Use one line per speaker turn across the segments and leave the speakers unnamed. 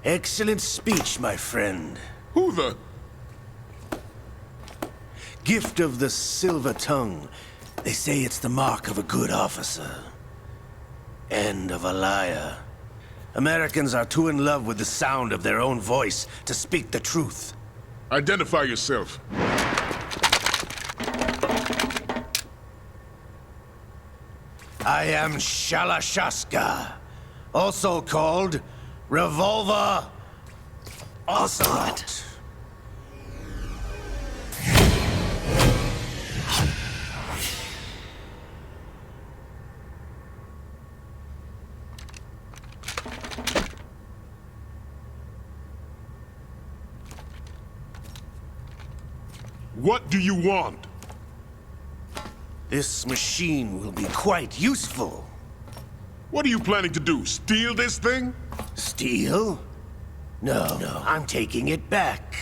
Excellent speech, my friend.
Who the...
Gift of the silver tongue. They say it's the mark of a good officer. And of a liar. Americans are too in love with the sound of their own voice to speak the truth.
Identify yourself.
I am Shalashaska, also called Revolver Ocelot.
What do you want?
This machine will be quite useful.
What are you planning to do? Steal this thing?
Steal? No, I'm taking it back.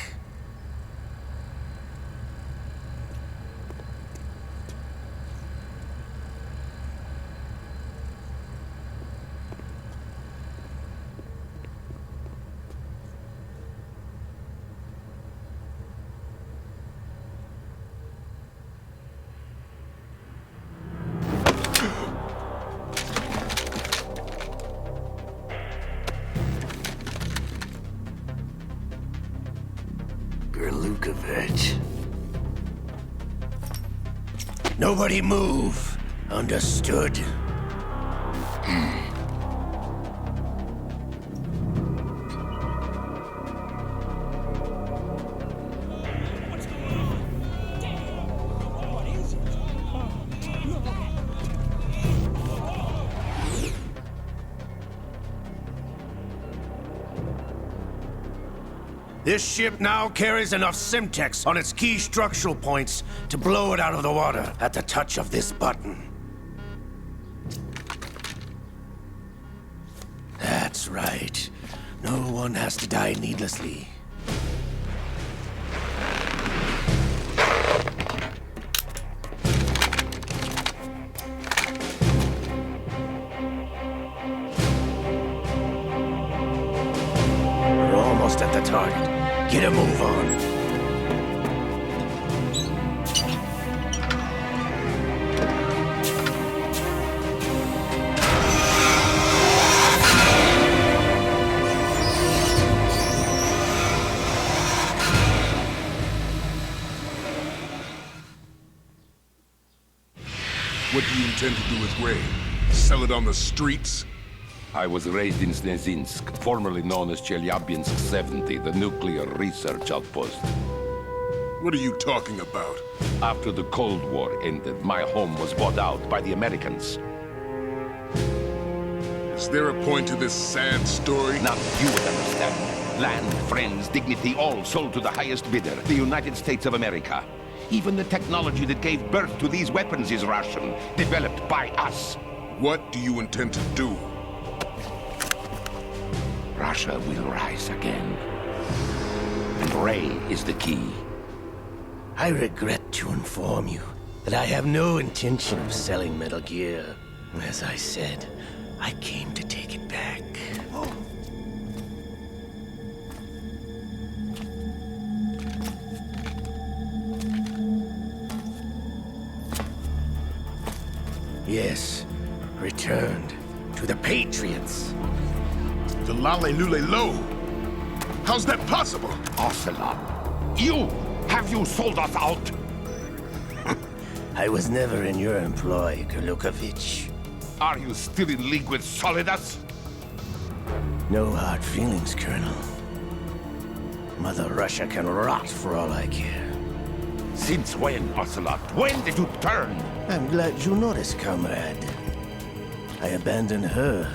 Nobody move. Understood? This ship now carries enough Simtex on its key structural points to blow it out of the water at the touch of this button. That's right. No one has to die needlessly. We're almost at the target. Get a move on.
What do you intend to do with Ray? Sell it on the streets?
I was raised in Snezinsk, formerly known as Chelyabinsk 70, the nuclear research outpost.
What are you talking about?
After the Cold War ended, my home was bought out by the Americans.
Is there a point to this sad story?
Now you would understand. Land, friends, dignity, all sold to the highest bidder, the United States of America. Even the technology that gave birth to these weapons is Russian, developed by us.
What do you intend to do?
Russia will rise again. And Ray is the key.
I regret to inform you that I have no intention of selling Metal Gear. As I said, I came to take it back. Yes, returned to the Patriots.
The Lale Lule Lo? How's that possible?
Ocelot, have you sold us out?
I was never in your employ, Gurlukovich.
Are you still in league with Solidus?
No hard feelings, Colonel. Mother Russia can rot for all I care.
Since when, Ocelot? When did you turn?
I'm glad you noticed, comrade. I abandoned her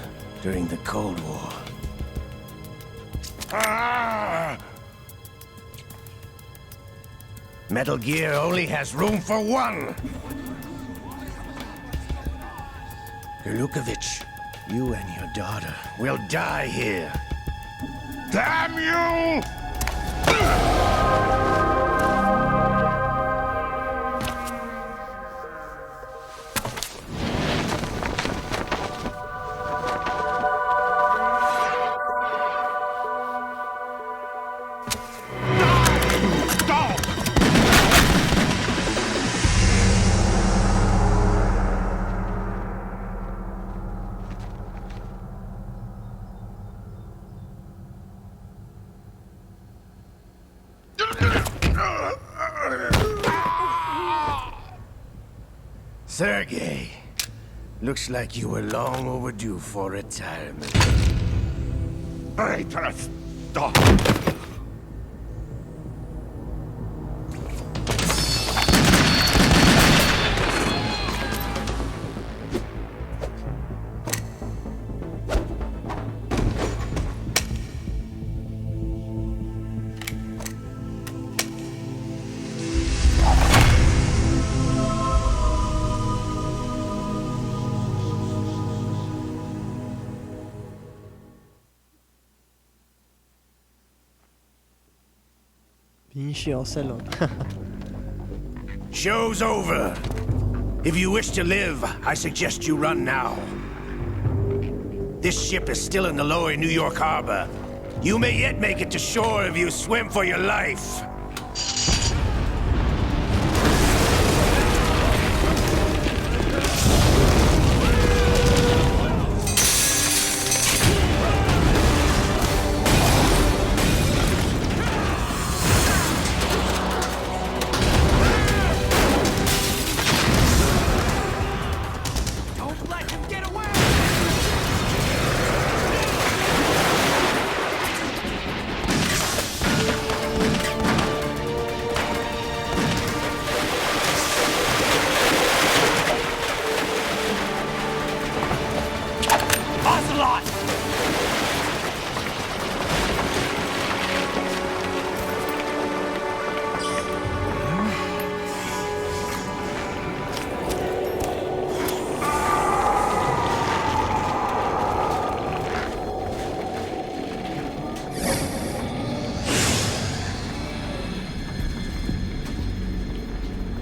during the Cold War.
Ah!
Metal Gear only has room for one! Gurlukovich, you and your daughter will die here.
Damn you!
Sergei, looks like you were long overdue for retirement.
Traitors! Stop!
Salon.
Show's over. If you wish to live, I suggest you run now. This ship is still in the lower New York harbor. You may yet make it to shore if you swim for your life.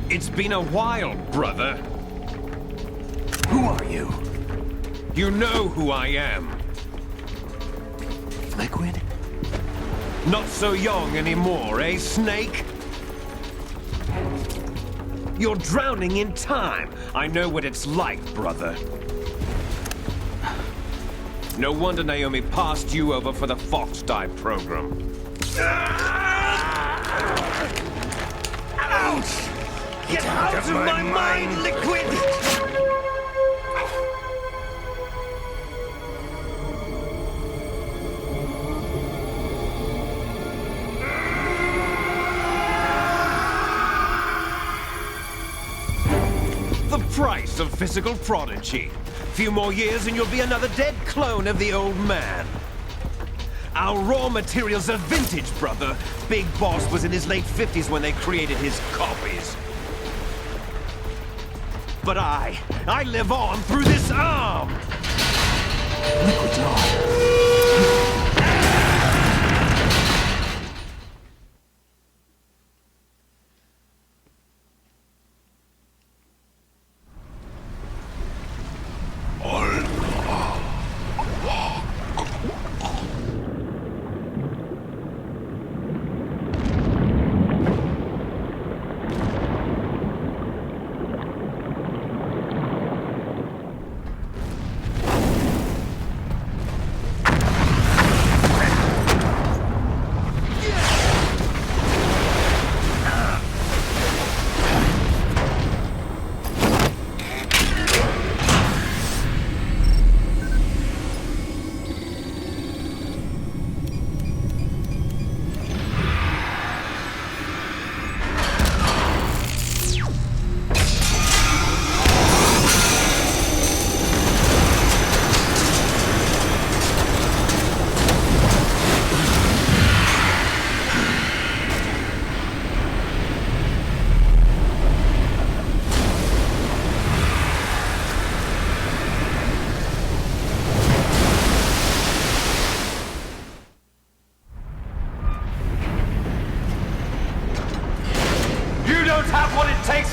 It's been a while, brother.
Who are you?
You know who I am.
Liquid?
Not so young anymore, eh, Snake? You're drowning in time. I know what it's like, brother. No wonder Naomi passed you over for the Fox Die program.
Ouch!
Get out of my mind, Liquid! The price of physical prodigy. Few more years and you'll be another dead clone of the old man. Our raw materials are vintage, brother. Big Boss was in his late 50s when they created his copies. But I live on through this arm!
Liquid's on.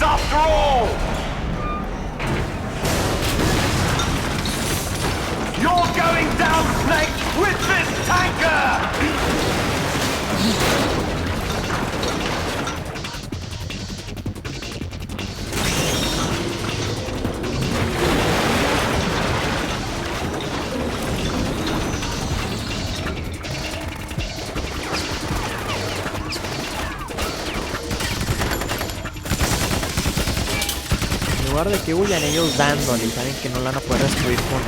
After all! You're going down, Snake, with this tanker!
lugar de que huyan ellos dándole y saben que no la van a poder destruir con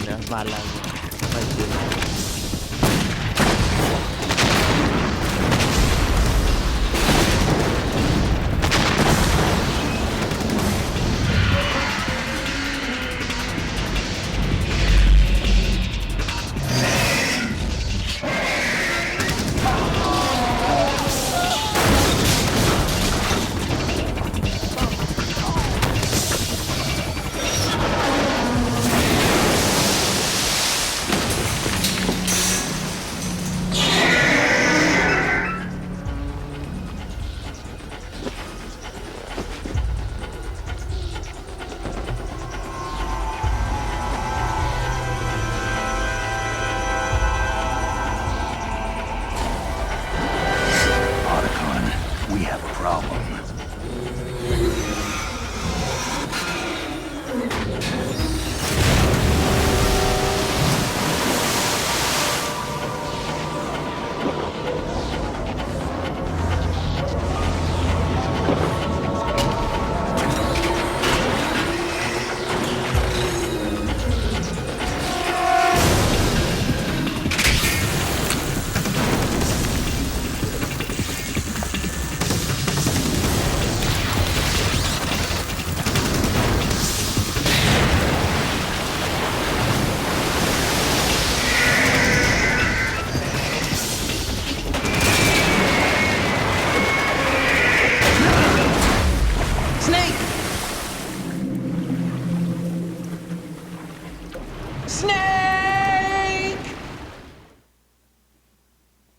las balas, ¿no?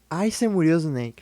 Ay, se murió Snake.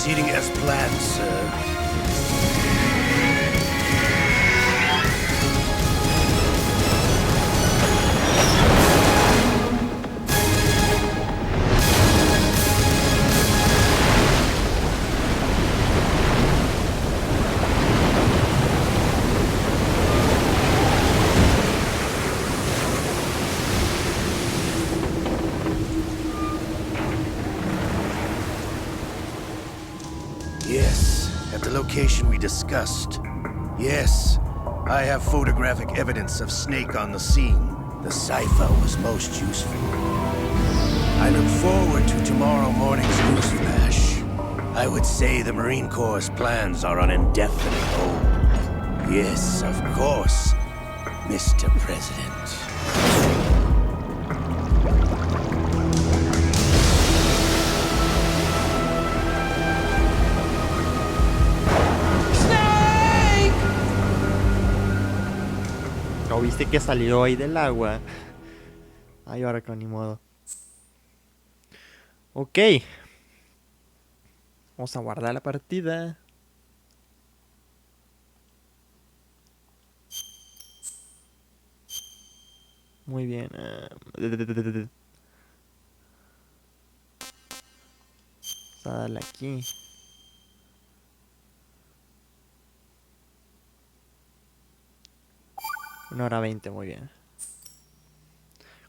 Proceeding as planned, sir. Yes, at the location we discussed. Yes, I have photographic evidence of Snake on the scene. The cipher was most useful. I look forward to tomorrow morning's newsflash. I would say the Marine Corps' plans are on indefinite hold. Yes, of course, Mr. President.
¿No viste que salió ahí del agua? Ay, ahora con ni modo. Ok. Vamos a guardar la partida. Muy bien. Vamos a darle aquí. Una hora 20, muy bien.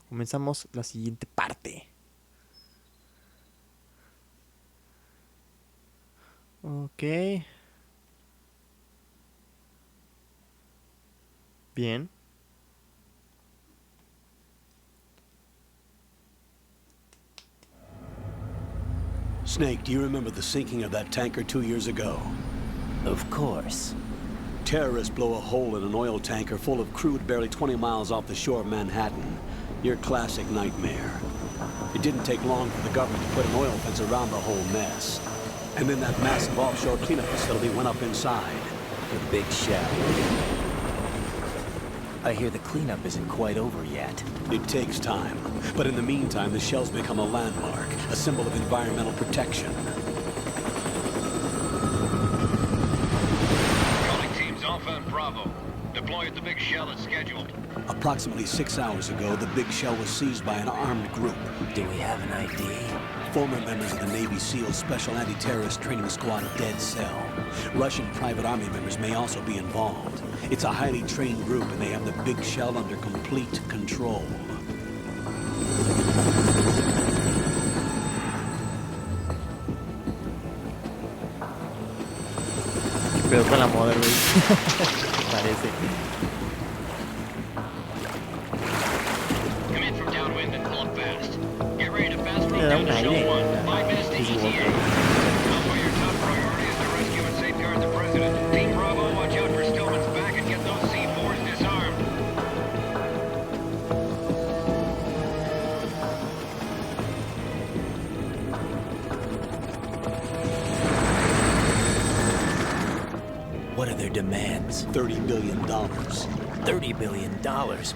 Comenzamos la siguiente parte. Ok. Bien.
Snake, do you remember the sinking of that tanker 2 years ago?
Of course.
Terrorists blow a hole in an oil tanker full of crude barely 20 miles off the shore of Manhattan. Your classic nightmare. It didn't take long for the government to put an oil fence around the whole mess. And then that massive offshore cleanup facility went up inside.
The big shell. I hear the cleanup isn't quite over yet.
It takes time. But in the meantime, the shell's become a landmark, a symbol of environmental protection.
Calling teams Alpha and Bravo. Deploy at the big shell as scheduled.
Approximately 6 hours ago, the big shell was seized by an armed group.
Do we have an ID?
Former members of the Navy SEAL Special Anti-Terrorist Training Squad Dead Cell. Russian private army members may also be involved. It's a highly trained group, and they have the big shell under complete control.
Pero con la moda, güey. Parece.
Come in from downwind and pull up fast. Get ready to fast move
Le da
down
un
to
aire.
Shell 1. 5 minutes to ETA. Alpha, your top priority is to rescue and safeguard the President. Team Bravo, watch out for Stillman's back and get those C4s disarmed.
What are their demands?
$30 billion.
$30 billion.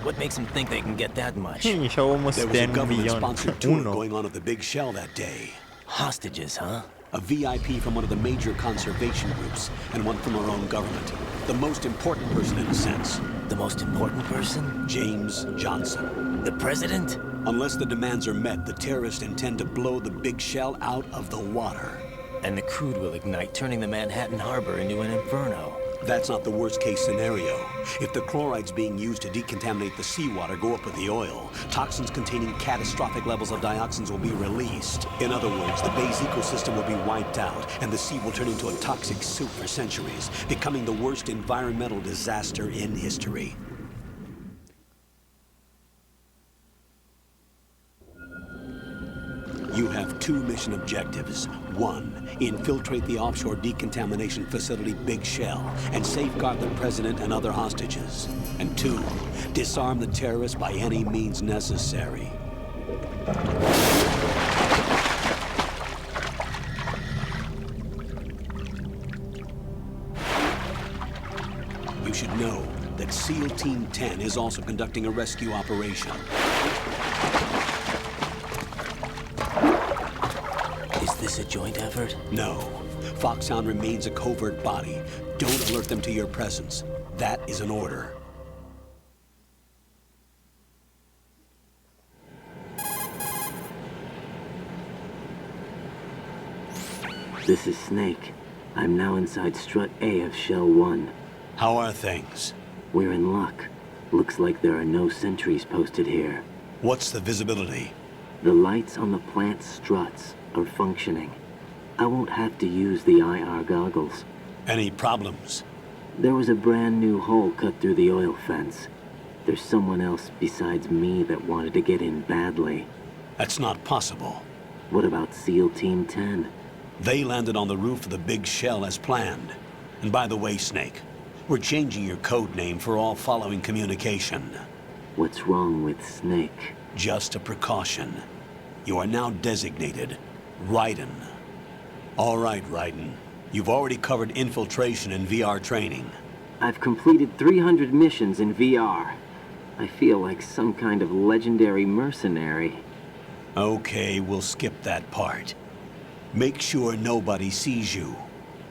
What makes them think they can get that much?
Y yo como
There was a
1 millón.
government-sponsored tour
Uno.
going on at the big shell that day.
Hostages, huh?
A VIP from one of the major conservation groups, and one from our own government. The most important person in a sense.
The most important person?
James Johnson.
The President?
Unless the demands are met, the terrorists intend to blow the big shell out of the water.
And the crude will ignite, turning the Manhattan Harbor into an inferno.
That's not the worst-case scenario. If the chlorides being used to decontaminate the seawater go up with the oil, toxins containing catastrophic levels of dioxins will be released. In other words, the bay's ecosystem will be wiped out, and the sea will turn into a toxic soup for centuries, becoming the worst environmental disaster in history. You have 2 mission objectives. 1, infiltrate the offshore decontamination facility Big Shell and safeguard the President and other hostages. And 2, disarm the terrorists by any means necessary. You should know that SEAL Team 10 is also conducting a rescue operation.
Is this a joint effort?
No. Foxhound remains a covert body. Don't alert them to your presence. That is an order.
This is Snake. I'm now inside Strut A of Shell 1.
How are things?
We're in luck. Looks like there are no sentries posted here.
What's the visibility?
The lights on the plant struts are functioning. I won't have to use the IR goggles.
Any problems?
There was a brand new hole cut through the oil fence. There's someone else besides me that wanted to get in badly.
That's not possible.
What about SEAL Team 10?
They landed on the roof of the Big Shell as planned. And by the way, Snake, we're changing your code name for all following communication.
What's wrong with Snake?
Just a precaution. You are now designated Raiden. All right, Raiden. You've already covered infiltration and VR training.
I've completed 300 missions in VR. I feel like some kind of legendary mercenary.
Okay, we'll skip that part. Make sure nobody sees you.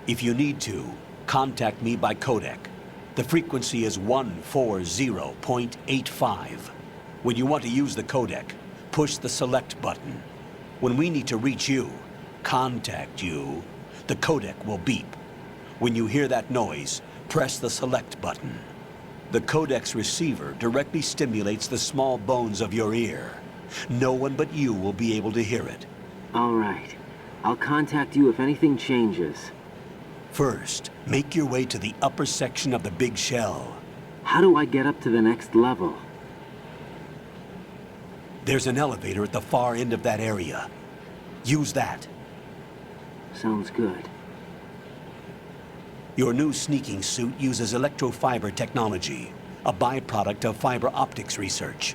If you need to, contact me by codec. The frequency is 140.85. When you want to use the codec, push the select button. When we need to reach you, contact you, the codec will beep. When you hear that noise, press the select button. The codec's receiver directly stimulates the small bones of your ear. No one but you will be able to hear it.
All right. I'll contact you if anything changes.
First, make your way to the upper section of the Big Shell.
How do I get up to the next level?
There's an elevator at the far end of that area. Use that.
Sounds good.
Your new sneaking suit uses electrofiber technology, a byproduct of fiber optics research.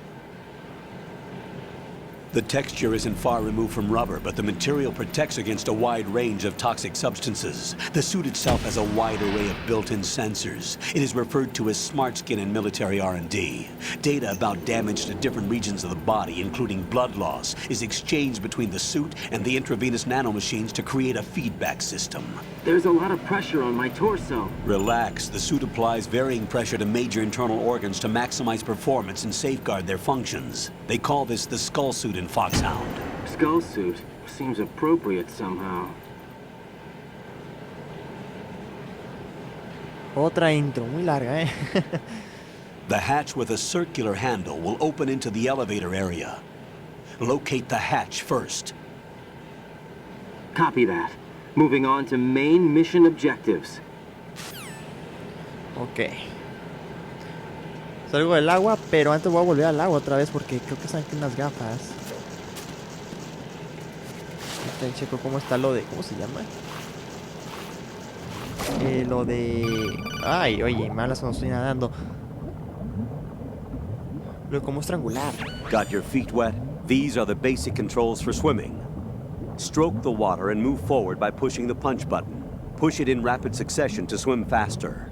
The texture isn't far removed from rubber, but the material protects against a wide range of toxic substances. The suit itself has a wide array of built-in sensors. It is referred to as smart skin in military R&D. Data about damage to different regions of the body, including blood loss, is exchanged between the suit and the intravenous nanomachines to create a feedback system.
There's a lot of pressure on my torso.
Relax. The suit applies varying pressure to major internal organs to maximize performance and safeguard their functions. They call this the skull suit in Foxhound.
Skull suit seems appropriate somehow.
Otra intro muy larga,
The hatch with a circular handle will open into the elevator area. Locate the hatch first.
Copy that. Moving on to main mission objectives.
Ok. Salgo del agua, pero antes voy a volver al agua otra vez porque creo que están aquí unas gafas. Ahorita checo cómo está lo de... ¿Cómo se llama? Lo de... Ay, oye, malas cuando estoy nadando. Lo de cómo estrangular.
Got your feet wet? These are the basic controls for swimming. Stroke the water and move forward by pushing the punch button. Push it in rapid succession to swim faster.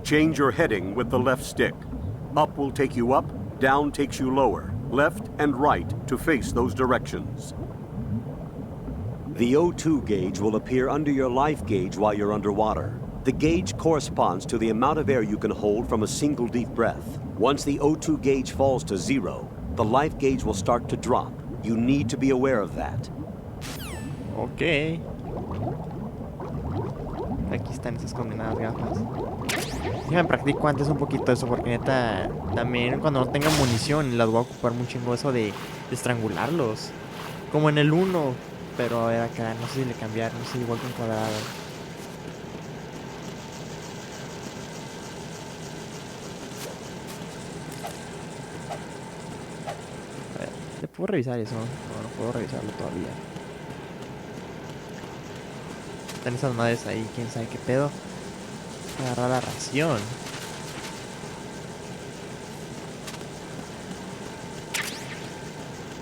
Change your heading with the left stick. Up will take you up, down takes you lower, left and right to face those directions. The O2 gauge will appear under your life gauge while you're underwater. The gauge corresponds to the amount of air you can hold from a single deep breath. Once the O2 gauge falls to 0, the life gauge will start to drop. You need to be aware of that.
Ok. Aquí están esas condenadas gafas. Déjame practico antes un poquito eso, porque neta, también cuando no tenga munición las voy a ocupar un chingo eso de estrangularlos. Como en el 1, pero a ver acá, no sé si le cambiaron, no sé, igual que en cuadrado. A ver, ¿le puedo revisar eso? No, no puedo revisarlo todavía. Están esas madres ahí, quién sabe qué pedo. Agarrar la ración.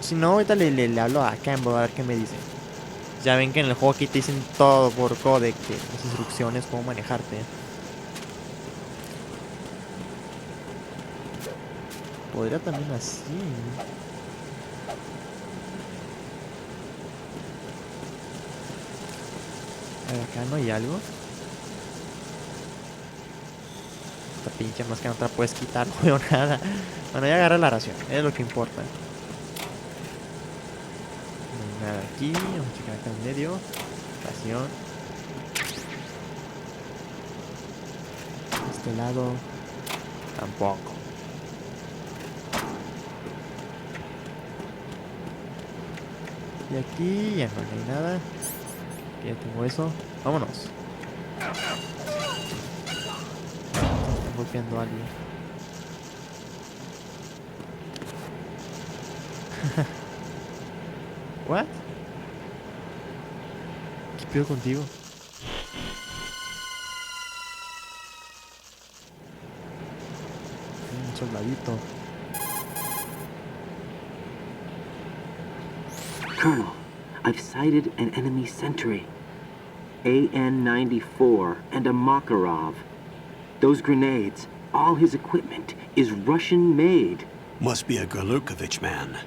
Si no, ahorita le hablo a Campbell a ver qué me dice. Ya ven que en el juego aquí te dicen todo por codec, las instrucciones, cómo manejarte. Podría también así. A ver, acá no hay algo. Esta pinche máscara no te la puedes quitar, no veo nada. Bueno, ya agarré la ración, es lo que importa. No hay nada aquí, vamos a checar acá en medio. Ración. Este lado tampoco. Y aquí ya no hay nada. Aquí ya tengo eso. Vámonos. Están golpeando a alguien. What? ¿Qué pedo contigo? Un soldadito.
Colonel, I've sighted an enemy sentry. AN-94 and a Makarov. Those grenades, all his equipment, is Russian-made.
Must be a Gerlukovich man.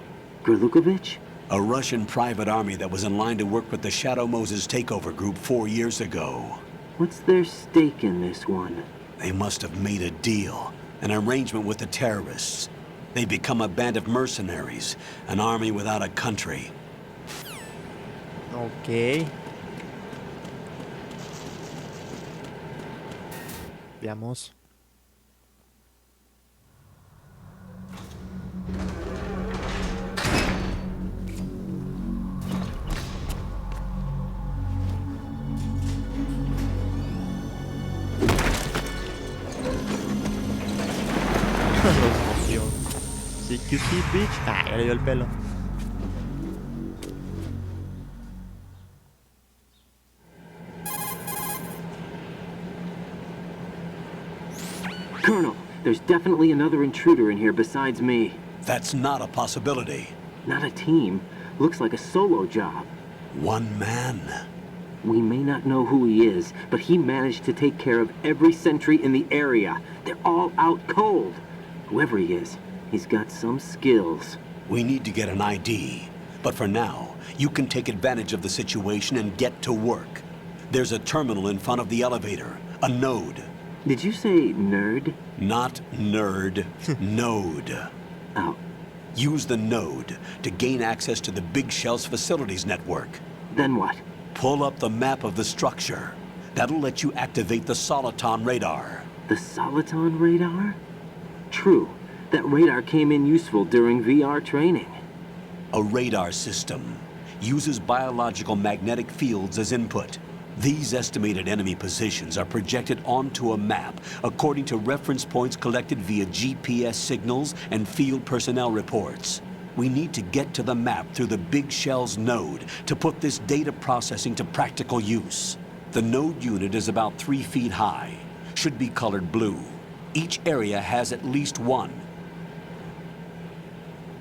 Gerlukovich?
A Russian private army that was in line to work with the Shadow Moses takeover group 4 years ago.
What's their stake in this one?
They must have made a deal, an arrangement with the terrorists. They become a band of mercenaries, an army without a country.
Ok. Veamos. CQC, bitch. Ah, ya le dio el pelo.
Colonel, there's definitely another intruder in here besides me.
That's not a possibility.
Not a team. Looks like a solo job.
One man.
We may not know who he is, but he managed to take care of every sentry in the area. They're all out cold. Whoever he is, he's got some skills.
We need to get an ID. But for now, you can take advantage of the situation and get to work. There's a terminal in front of the elevator. A node.
Did you say nerd?
Not nerd. Node.
Oh.
Use the node to gain access to the Big Shell's facilities network.
Then what?
Pull up the map of the structure. That'll let you activate the Soliton radar.
The Soliton radar? True. That radar came in useful during VR training.
A radar system uses biological magnetic fields as input. These estimated enemy positions are projected onto a map according to reference points collected via GPS signals and field personnel reports. We need to get to the map through the Big Shell's node to put this data processing to practical use. The node unit is about 3 feet high, should be colored blue. Each area has at least one.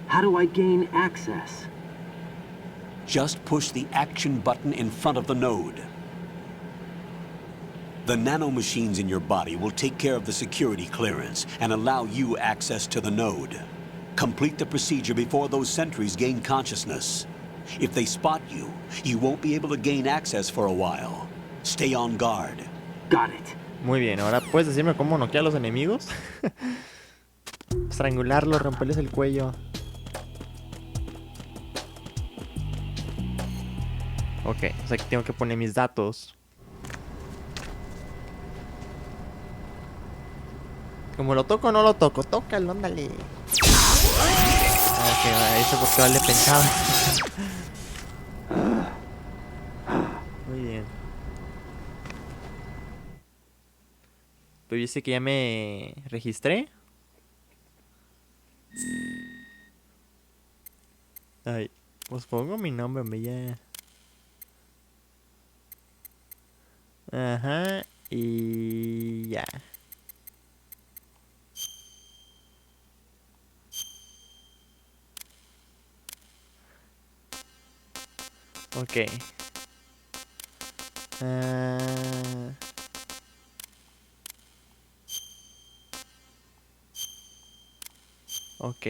How do I gain access?
Just push the action button in front of the node. The nanomachines in your body will take care of the security clearance and allow you access to the node. Complete the procedure before those sentries gain consciousness. If they spot you, you won't be able to gain access for a while. Stay on guard.
Got it.
Muy bien, ahora puedes decirme cómo noquear a los enemigos. Estrangularlos, romperles el cuello. Ok, o sea que tengo que poner mis datos. Como lo toco o no lo toco, tócalo, ándale. Ok, eso porque vale pensaba. Muy bien. Pero dice que ya me registré. Ay, pues pongo mi nombre, hombre, ya. Ajá, y ya. Ok. Ok.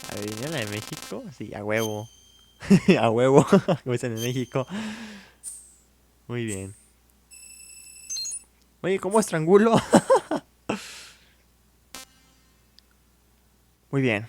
A ver, ¿viene la de México? Sí, a huevo. A huevo. Como dicen en México. Muy bien. Oye, ¿cómo estrangulo? Muy bien.